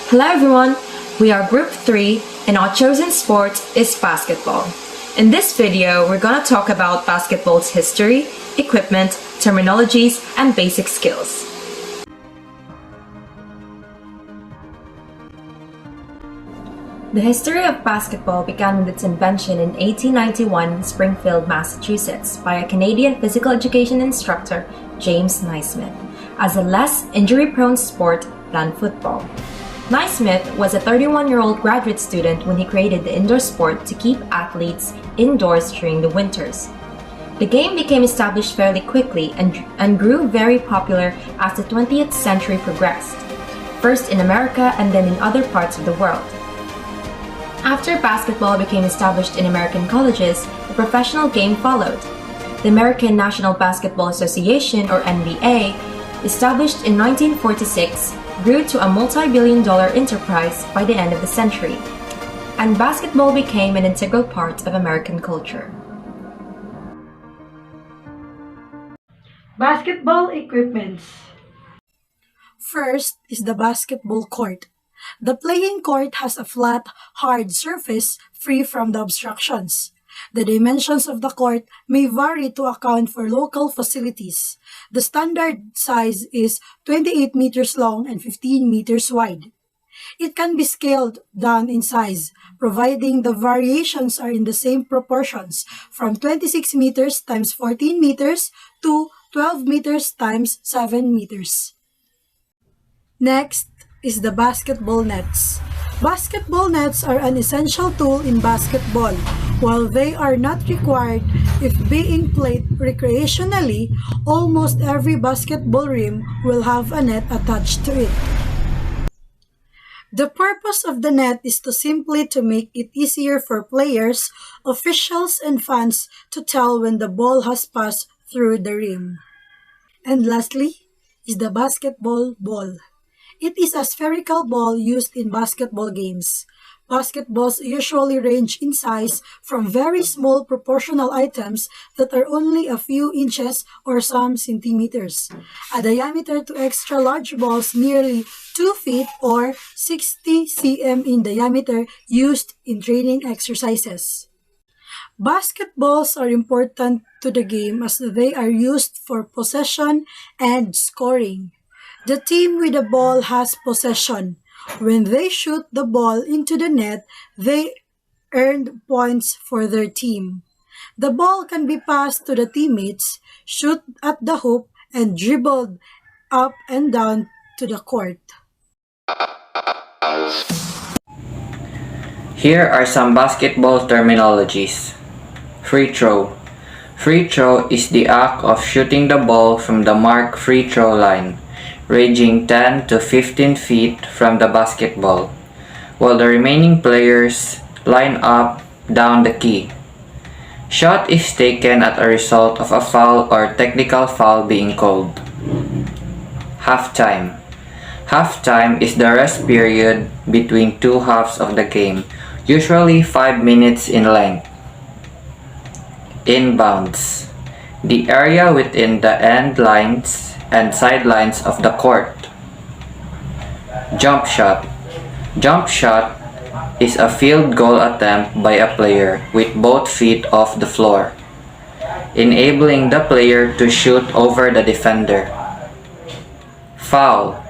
Hello everyone, we are Group 3 and our chosen sport is basketball. In this video, we're going to talk about basketball's history, equipment, terminologies, and basic skills. The history of basketball began with its invention in 1891 in Springfield, Massachusetts by a Canadian physical education instructor, James Naismith, as a less injury-prone sport than football. Naismith was a 31-year-old graduate student when he created the indoor sport to keep athletes indoors during the winters. The game became established fairly quickly and grew very popular as the 20th century progressed, first in America and then in other parts of the world. After basketball became established in American colleges, the professional game followed. The American National Basketball Association, or NBA, established in 1946, grew to a multi-billion-dollar enterprise by the end of the century, and basketball became an integral part of American culture. Basketball equipments. First is the basketball court. The playing court has a flat, hard surface free from the obstructions. The dimensions of the court may vary to account for local facilities. The standard size is 28 meters long and 15 meters wide. It can be scaled down in size, providing the variations are in the same proportions, from 26 meters times 14 meters to 12 meters times 7 meters. Next is the basketball nets. Basketball nets are an essential tool in basketball. While they are not required if being played recreationally, almost every basketball rim will have a net attached to it. The purpose of the net is simply to make it easier for players, officials, and fans to tell when the ball has passed through the rim. And lastly is the basketball ball. It is a spherical ball used in basketball games. Basketballs usually range in size from very small proportional items that are only a few inches or some centimeters, a diameter to extra large balls nearly 2 feet or 60 cm in diameter used in training exercises. Basketballs are important to the game as they are used for possession and scoring. The team with the ball has possession. When they shoot the ball into the net, they earn points for their team. The ball can be passed to the teammates, shoot at the hoop, and dribbled up and down to the court. Here are some basketball terminologies. Free throw. Free throw is the act of shooting the ball from the marked free throw line, ranging 10 to 15 feet from the basketball, while the remaining players line up down the key. Shot is taken as a result of a foul or technical foul being called. Halftime. Halftime is the rest period between two halves of the game, usually 5 minutes in length. Inbounds. The area within the end lines and sidelines of the court. Jump shot. Jump shot is a field goal attempt by a player with both feet off the floor, enabling the player to shoot over the defender. Foul.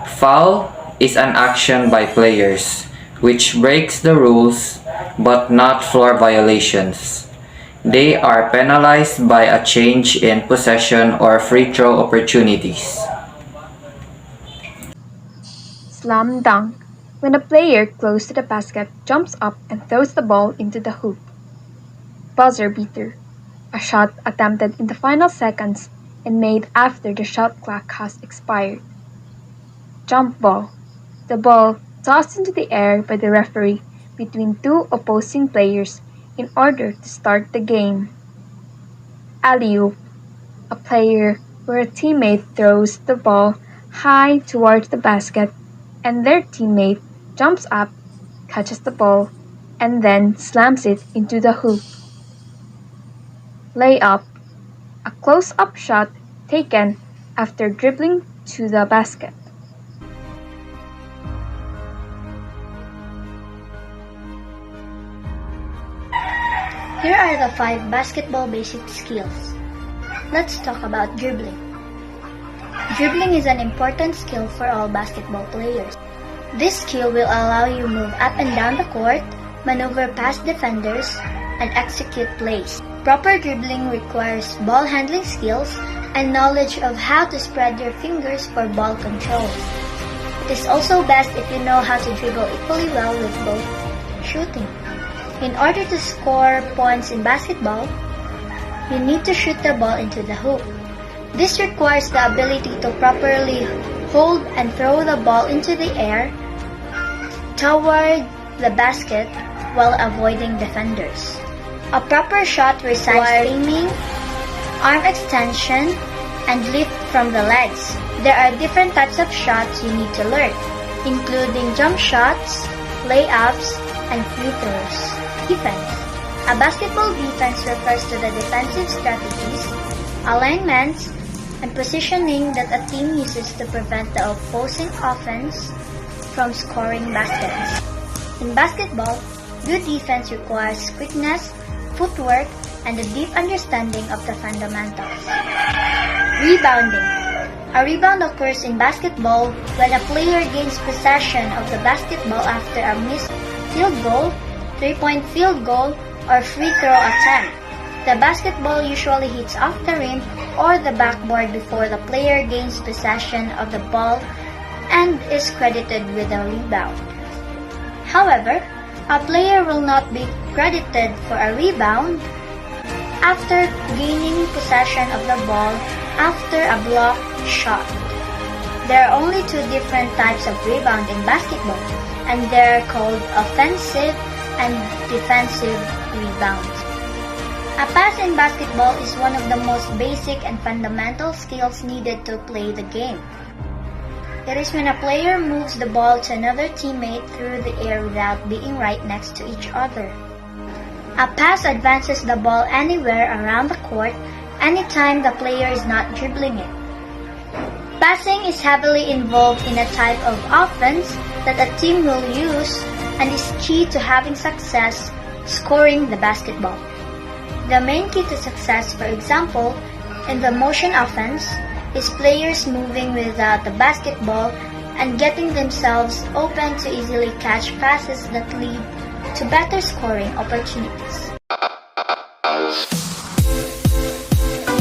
Foul is an action by players which breaks the rules but not floor violations. They are penalized by a change in possession or free throw opportunities. Slam dunk. When a player close to the basket jumps up and throws the ball into the hoop. Buzzer beater. A shot attempted in the final seconds and made after the shot clock has expired. Jump ball. The ball tossed into the air by the referee between two opposing players in order to start the game. Alley-oop. A player where a teammate throws the ball high towards the basket and their teammate jumps up, catches the ball, and then slams it into the hoop. Layup. A close-up shot taken after dribbling to the basket. Here are the 5 basketball basic skills. Let's talk about dribbling. Dribbling is an important skill for all basketball players. This skill will allow you to move up and down the court, maneuver past defenders, and execute plays. Proper dribbling requires ball handling skills and knowledge of how to spread your fingers for ball control. It is also best if you know how to dribble equally well with both shooting. In order to score points in basketball, you need to shoot the ball into the hoop. This requires the ability to properly hold and throw the ball into the air toward the basket while avoiding defenders. A proper shot requires aiming, arm extension, and lift from the legs. There are different types of shots you need to learn, including jump shots, layups, and free throws. Defense. A basketball defense refers to the defensive strategies, alignments, and positioning that a team uses to prevent the opposing offense from scoring baskets. In basketball, good defense requires quickness, footwork, and a deep understanding of the fundamentals. Rebounding. A rebound occurs in basketball when a player gains possession of the basketball after a missed field goal, 3-point field goal, or free throw attempt. The basketball usually hits off the rim or the backboard before the player gains possession of the ball and is credited with a rebound. However, a player will not be credited for a rebound after gaining possession of the ball after a blocked shot. There are only 2 different types of rebound in basketball, and they're called offensive and defensive rebounds. A pass in basketball is one of the most basic and fundamental skills needed to play the game. It is when a player moves the ball to another teammate through the air without being right next to each other. A pass advances the ball anywhere around the court anytime the player is not dribbling it. Passing is heavily involved in a type of offense that a team will use and is key to having success scoring the basketball. The main key to success, for example, in the motion offense, is players moving without the basketball and getting themselves open to easily catch passes that lead to better scoring opportunities.